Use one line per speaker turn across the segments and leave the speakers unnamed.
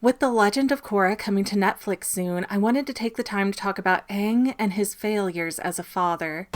With The Legend of Korra coming to Netflix soon, I wanted to take the time to talk about Aang and his failures as a father.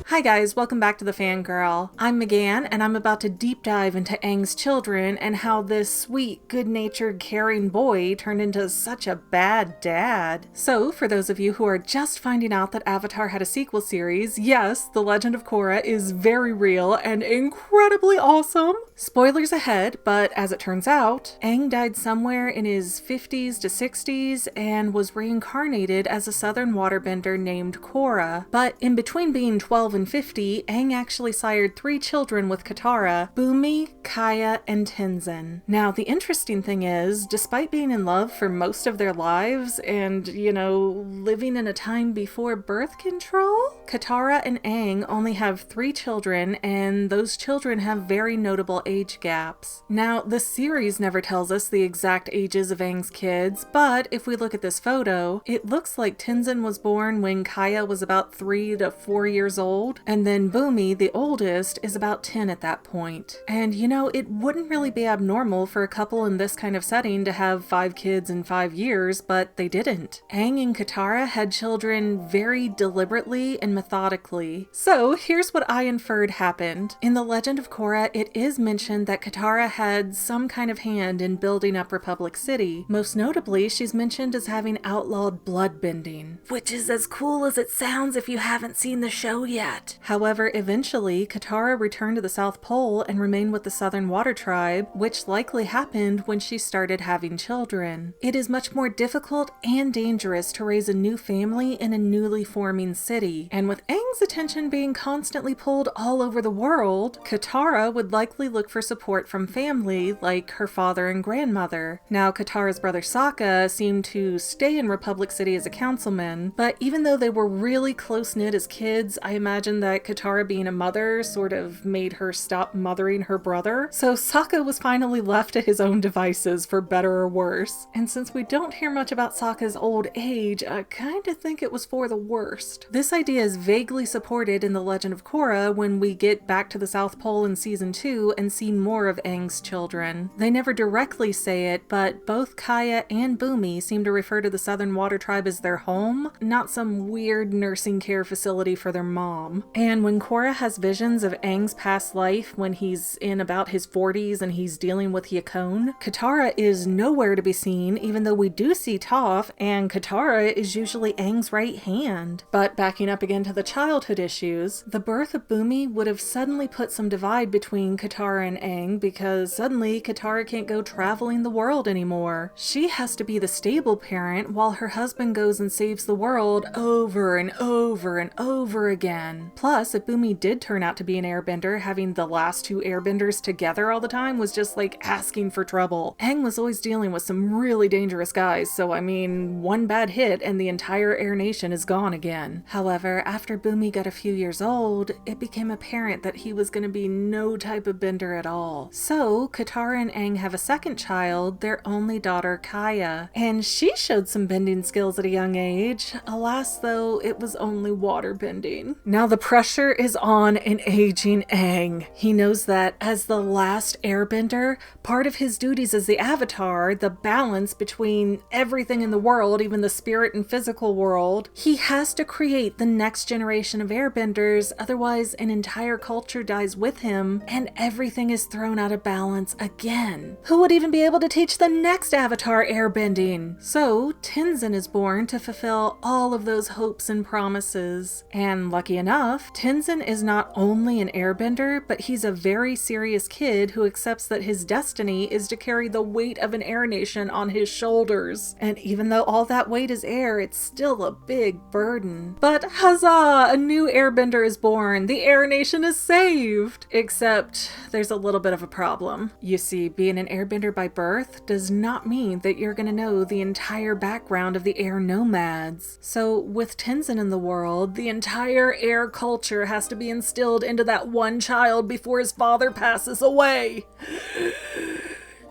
Hi guys, welcome back to the Fangirl. I'm Megan, and I'm about to deep dive into Aangs Children and how this sweet, good-natured, caring boy turned into such a bad dad. So, for those of you who are just finding out that Avatar had a sequel series, yes, The Legend of Korra is very real and incredibly awesome. Spoilers ahead, but as it turns out, Aang died somewhere in his 50s to 60s and was reincarnated as a southern waterbender named Korra. But in between being 12 and 50, Aang actually sired 3 children with Katara: Bumi, Kya, and Tenzin. Now, the interesting thing is, despite being in love for most of their lives and, living in a time before birth control, Katara and Aang only have 3 children, and those children have very notable age gaps. Now, the series never tells us the exact ages of Aang's kids, but if we look at this photo, it looks like Tenzin was born when Kya was about 3 to 4 years old, and then Bumi, the oldest, is about 10 at that point. And it wouldn't really be abnormal for a couple in this kind of setting to have 5 kids in 5 years, but they didn't. Aang and Katara had children very deliberately and methodically. So here's what I inferred happened. In The Legend of Korra, it is mentioned that Katara had some kind of hand in building up Republic City. Most notably, she's mentioned as having outlawed bloodbending, which is as cool as it sounds if you haven't seen the show yet. However, eventually, Katara returned to the South Pole and remained with the Southern Water Tribe, which likely happened when she started having children. It is much more difficult and dangerous to raise a new family in a newly forming city, and with Aang's attention being constantly pulled all over the world, Katara would likely look for support from family like her father and grandmother. Now, Katara's brother Sokka seemed to stay in Republic City as a councilman, but even though they were really close-knit as kids, I imagine that Katara being a mother sort of made her stop mothering her brother. So Sokka was finally left to his own devices, for better or worse. And since we don't hear much about Sokka's old age, I kinda think it was for the worst. This idea is vaguely supported in The Legend of Korra when we get back to the South Pole in Season 2 and see more of Aangs Children. They never directly say it, but both Kya and Bumi seem to refer to the Southern Water Tribe as their home, not some weird nursing care facility for their mom. And when Korra has visions of Aang's past life when he's in about his 40s and he's dealing with Yakone, Katara is nowhere to be seen, even though we do see Toph, and Katara is usually Aang's right hand. But backing up again to the childhood issues, the birth of Bumi would have suddenly put some divide between Katara and Aang because suddenly Katara can't go traveling the world anymore. She has to be the stable parent while her husband goes and saves the world over and over and over again. Plus, if Bumi did turn out to be an airbender, having the last 2 airbenders together all the time was just like asking for trouble. Aang was always dealing with some really dangerous guys, so one bad hit and the entire Air Nation is gone again. However, after Bumi got a few years old, it became apparent that he was going to be no type of bender at all. So, Katara and Aang have a second child, their only daughter, Kya, and she showed some bending skills at a young age. Alas, though, it was only water bending. Now the pressure is on an aging Aang. He knows that as the last airbender, part of his duties as the Avatar, the balance between everything in the world, even the spirit and physical world, he has to create the next generation of airbenders, otherwise an entire culture dies with him and everything is thrown out of balance again. Who would even be able to teach the next Avatar airbending? So Tenzin is born to fulfill all of those hopes and promises. And lucky enough, Tenzin is not only an airbender, but he's a very serious kid who accepts that his destiny is to carry the weight of an air nation on his shoulders. And even though all that weight is air, it's still a big burden. But huzzah! A new airbender is born! The air nation is saved! Except, there's a little bit of a problem. You see, being an airbender by birth does not mean that you're gonna know the entire background of the air nomads. So, with Tenzin in the world, the entire air culture has to be instilled into that one child before his father passes away.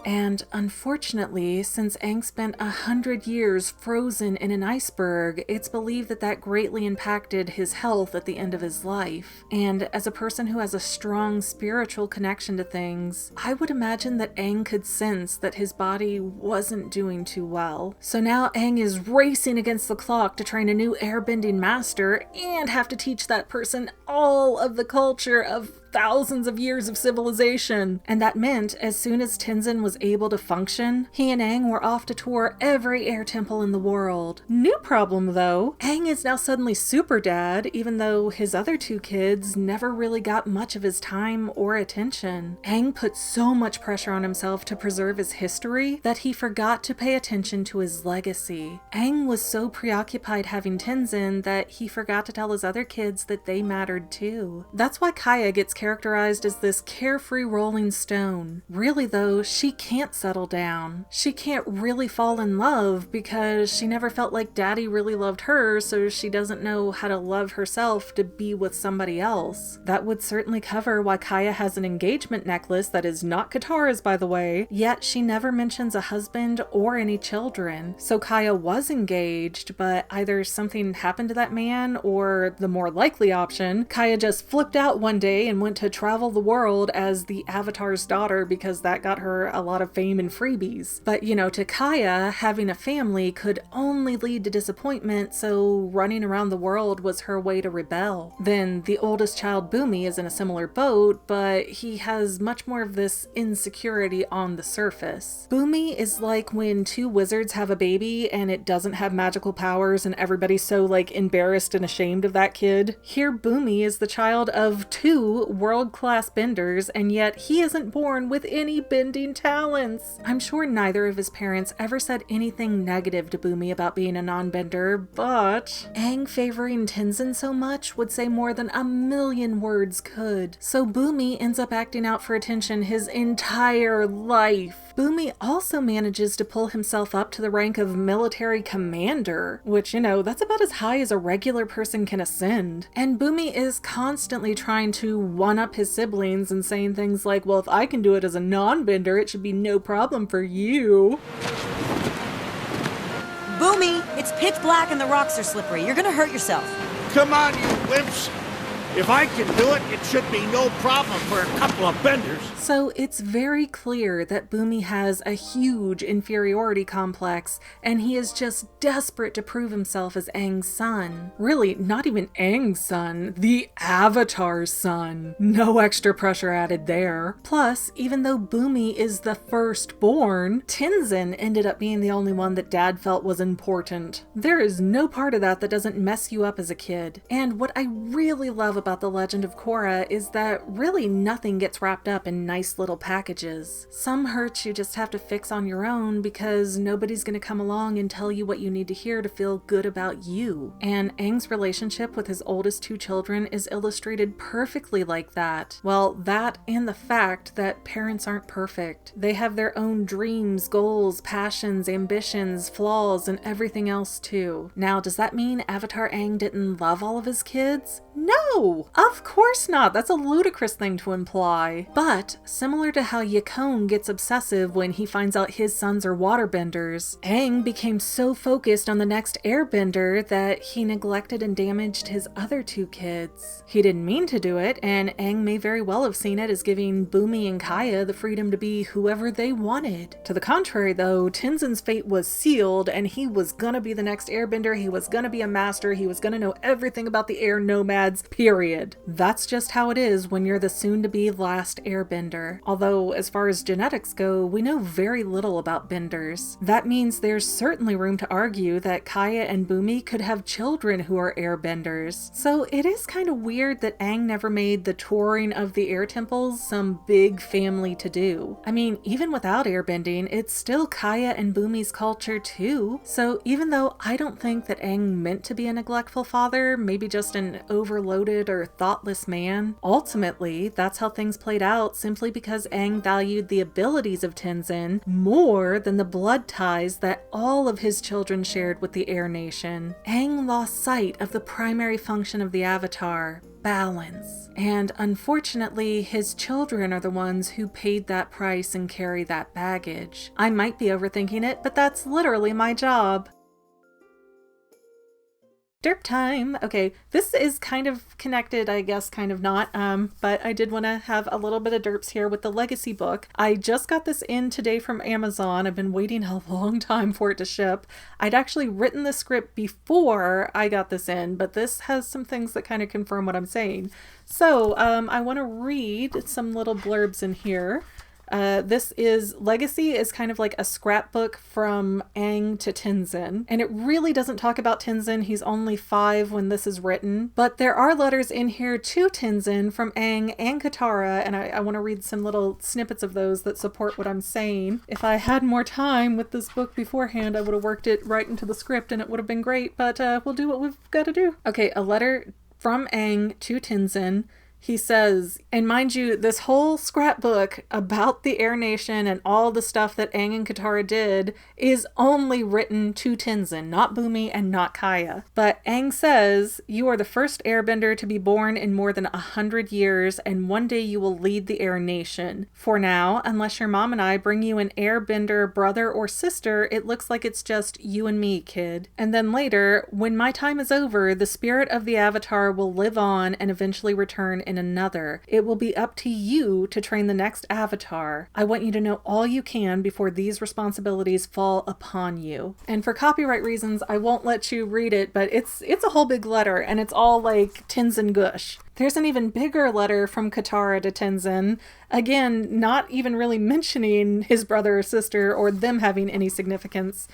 And unfortunately, since Aang spent 100 years frozen in an iceberg, it's believed that that greatly impacted his health at the end of his life. And as a person who has a strong spiritual connection to things, I would imagine that Aang could sense that his body wasn't doing too well. So now Aang is racing against the clock to train a new airbending master and have to teach that person all of the culture of thousands of years of civilization. And that meant as soon as Tenzin was able to function, he and Aang were off to tour every air temple in the world. New problem though, Aang is now suddenly super dad, even though his other two kids never really got much of his time or attention. Aang put so much pressure on himself to preserve his history that he forgot to pay attention to his legacy. Aang was so preoccupied having Tenzin that he forgot to tell his other kids that they mattered too. That's why Kaya gets characterized as this carefree rolling stone. Really though, she can't settle down. She can't really fall in love because she never felt like daddy really loved her, so she doesn't know how to love herself to be with somebody else. That would certainly cover why Kaya has an engagement necklace that is not Katara's, by the way, yet she never mentions a husband or any children. So Kaya was engaged, but either something happened to that man, or the more likely option, Kaya just flipped out one day and went to travel the world as the Avatar's daughter because that got her a lot of fame and freebies. But you know, to Kaya, having a family could only lead to disappointment, so running around the world was her way to rebel. Then the oldest child, Bumi, is in a similar boat, but he has much more of this insecurity on the surface. Bumi is like when two wizards have a baby and it doesn't have magical powers and everybody's so like embarrassed and ashamed of that kid. Here Bumi is the child of two world-class benders, and yet he isn't born with any bending talents. I'm sure neither of his parents ever said anything negative to Bumi about being a non-bender, but Aang favoring Tenzin so much would say more than 1,000,000 words could. So Bumi ends up acting out for attention his entire life. Bumi also manages to pull himself up to the rank of military commander, which, you know, that's about as high as a regular person can ascend. And Bumi is constantly trying to one-up his siblings and saying things like, well, if I can do it as a non-bender, it should be no problem for you.
Bumi, it's pitch black and the rocks are slippery. You're gonna hurt yourself.
Come on, you wimps. If I can do it, it should be no problem for a couple of benders.
So it's very clear that Bumi has a huge inferiority complex, and he is just desperate to prove himself as Aang's son. Really, not even Aang's son, the Avatar's son. No extra pressure added there. Plus, even though Bumi is the firstborn, Tenzin ended up being the only one that Dad felt was important. There is no part of that that doesn't mess you up as a kid. And what I really love about the Legend of Korra is that really nothing gets wrapped up in nice little packages. Some hurts you just have to fix on your own because nobody's gonna come along and tell you what you need to hear to feel good about you. And Aang's relationship with his oldest two children is illustrated perfectly like that. Well, that and the fact that parents aren't perfect. They have their own dreams, goals, passions, ambitions, flaws, and everything else too. Now, does that mean Avatar Aang didn't love all of his kids? No! Of course not! That's a ludicrous thing to imply. But, similar to how Yakone gets obsessive when he finds out his sons are waterbenders, Aang became so focused on the next airbender that he neglected and damaged his other two kids. He didn't mean to do it, and Aang may very well have seen it as giving Bumi and Kaya the freedom to be whoever they wanted. To the contrary though, Tenzin's fate was sealed, and he was gonna be the next airbender, he was gonna be a master, he was gonna know everything about the air nomads, period. That's just how it is when you're the soon-to-be last airbender. Although, as far as genetics go, we know very little about benders. That means there's certainly room to argue that Kaya and Bumi could have children who are airbenders. So it is kind of weird that Aang never made the touring of the air temples some big family to do. I mean, even without airbending, it's still Kaya and Bumi's culture too. So even though I don't think that Aang meant to be a neglectful father, maybe just an overloaded or thoughtless man. Ultimately, that's how things played out simply because Aang valued the abilities of Tenzin more than the blood ties that all of his children shared with the Air Nation. Aang lost sight of the primary function of the Avatar, balance. And unfortunately, his children are the ones who paid that price and carry that baggage. I might be overthinking it, but that's literally my job. Derp time. Okay, this is kind of connected, I guess, kind of not, but I did want to have a little bit of derps here with the Legacy book. I just got this in today from Amazon. I've been waiting a long time for it to ship. I'd actually written the script before I got this in, but this has some things that kind of confirm what I'm saying. So I want to read some little blurbs in here. Legacy is kind of like a scrapbook from Aang to Tenzin, and it really doesn't talk about Tenzin. He's only 5 when this is written, but there are letters in here to Tenzin from Aang and Katara, and I want to read some little snippets of those that support what I'm saying. If I had more time with this book beforehand, I would have worked it right into the script and it would have been great, but we'll do what we've got to do. Okay, a letter from Aang to Tenzin. He says, and mind you, this whole scrapbook about the Air Nation and all the stuff that Aang and Katara did is only written to Tenzin, not Bumi and not Kaya. But Aang says, you are the first airbender to be born in more than 100 years, and one day you will lead the Air Nation. For now, unless your mom and I bring you an airbender brother or sister, it looks like it's just you and me, kid. And then later, when my time is over, the spirit of the Avatar will live on and eventually return in another. It will be up to you to train the next Avatar. I want you to know all you can before these responsibilities fall upon you. And for copyright reasons, I won't let you read it, but it's a whole big letter, and it's all like Tenzin gush. There's an even bigger letter from Katara to Tenzin, again, not even really mentioning his brother or sister or them having any significance.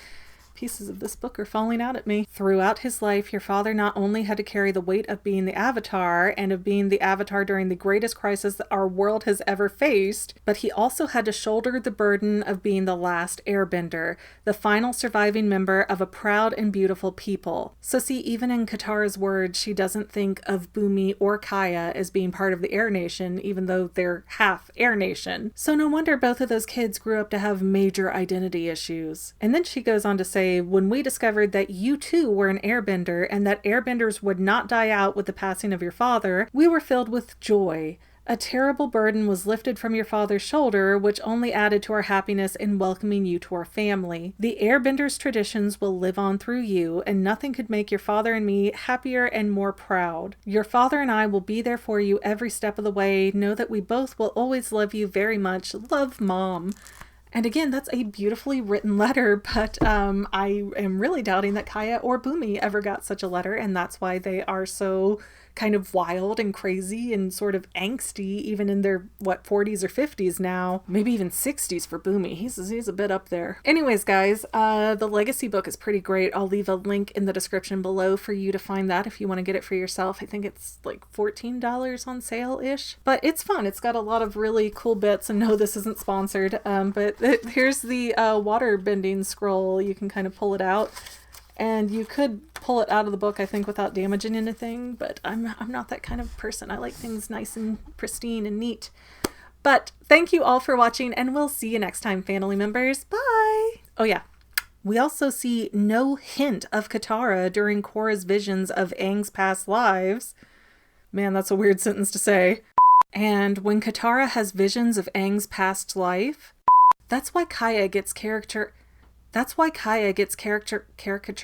Pieces of this book are falling out at me. Throughout his life, your father not only had to carry the weight of being the Avatar and of being the Avatar during the greatest crisis that our world has ever faced, but he also had to shoulder the burden of being the last Airbender, the final surviving member of a proud and beautiful people. So see, even in Katara's words, she doesn't think of Bumi or Kaya as being part of the Air Nation, even though they're half Air Nation. So no wonder both of those kids grew up to have major identity issues. And then she goes on to say, when we discovered that you too were an airbender and that airbenders would not die out with the passing of your father, we were filled with joy. A terrible burden was lifted from your father's shoulder, which only added to our happiness in welcoming you to our family. The airbenders' traditions will live on through you, and nothing could make your father and me happier and more proud. Your father and I will be there for you every step of the way. Know that we both will always love you very much. Love, Mom. And again, that's a beautifully written letter, but I am really doubting that Kaya or Bumi ever got such a letter, and that's why they are so kind of wild and crazy and sort of angsty, even in their, 40s or 50s now. Maybe even 60s for Bumi. He's a bit up there. Anyways, guys, the Legacy book is pretty great. I'll leave a link in the description below for you to find that if you want to get it for yourself. I think it's like $14 on sale-ish. But it's fun. It's got a lot of really cool bits, and no, this isn't sponsored. Here's the water bending scroll. You can kind of pull it out. And you could pull it out of the book, I think, without damaging anything, but I'm not that kind of person. I like things nice and pristine and neat. But thank you all for watching, and we'll see you next time, family members. Bye! Oh yeah, we also see no hint of Katara during Korra's visions of Aang's past lives. Man, that's a weird sentence to say. And when Katara has visions of Aang's past life, that's why Kaya gets caricature,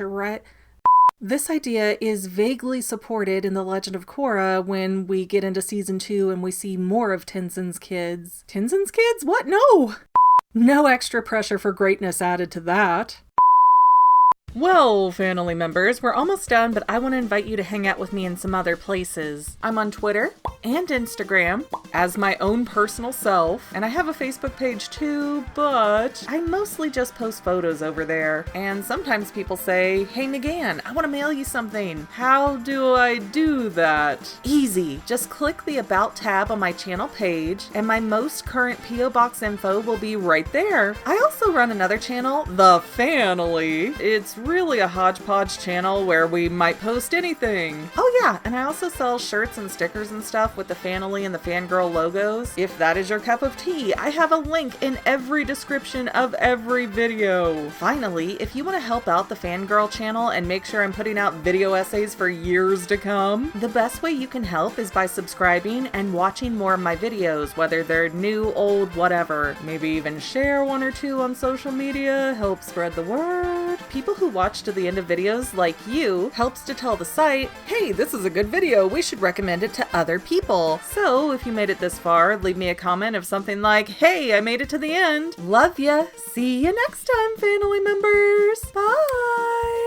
right? This idea is vaguely supported in The Legend of Korra when we get into season 2 and we see more of Tenzin's kids. Tenzin's kids? What? No! No extra pressure for greatness added to that. Well, family members, we're almost done, but I want to invite you to hang out with me in some other places. I'm on Twitter and Instagram as my own personal self, and I have a Facebook page too, but I mostly just post photos over there. And sometimes people say, hey McGann, I want to mail you something. How do I do that? Easy. Just click the About tab on my channel page, and my most current P.O. Box info will be right there. I also run another channel, The Family. It's really a hodgepodge channel where we might post anything. Oh yeah, and I also sell shirts and stickers and stuff with the Fanily and the Fangirl logos. If that is your cup of tea, I have a link in every description of every video. Finally, if you want to help out the Fangirl channel and make sure I'm putting out video essays for years to come, the best way you can help is by subscribing and watching more of my videos, whether they're new, old, whatever. Maybe even share one or two on social media, help spread the word. People who watch to the end of videos, like you, helps to tell the site, hey, this is a good video, we should recommend it to other people. So if you made it this far, leave me a comment of something like, hey, I made it to the end. Love ya. See you next time, family members. Bye.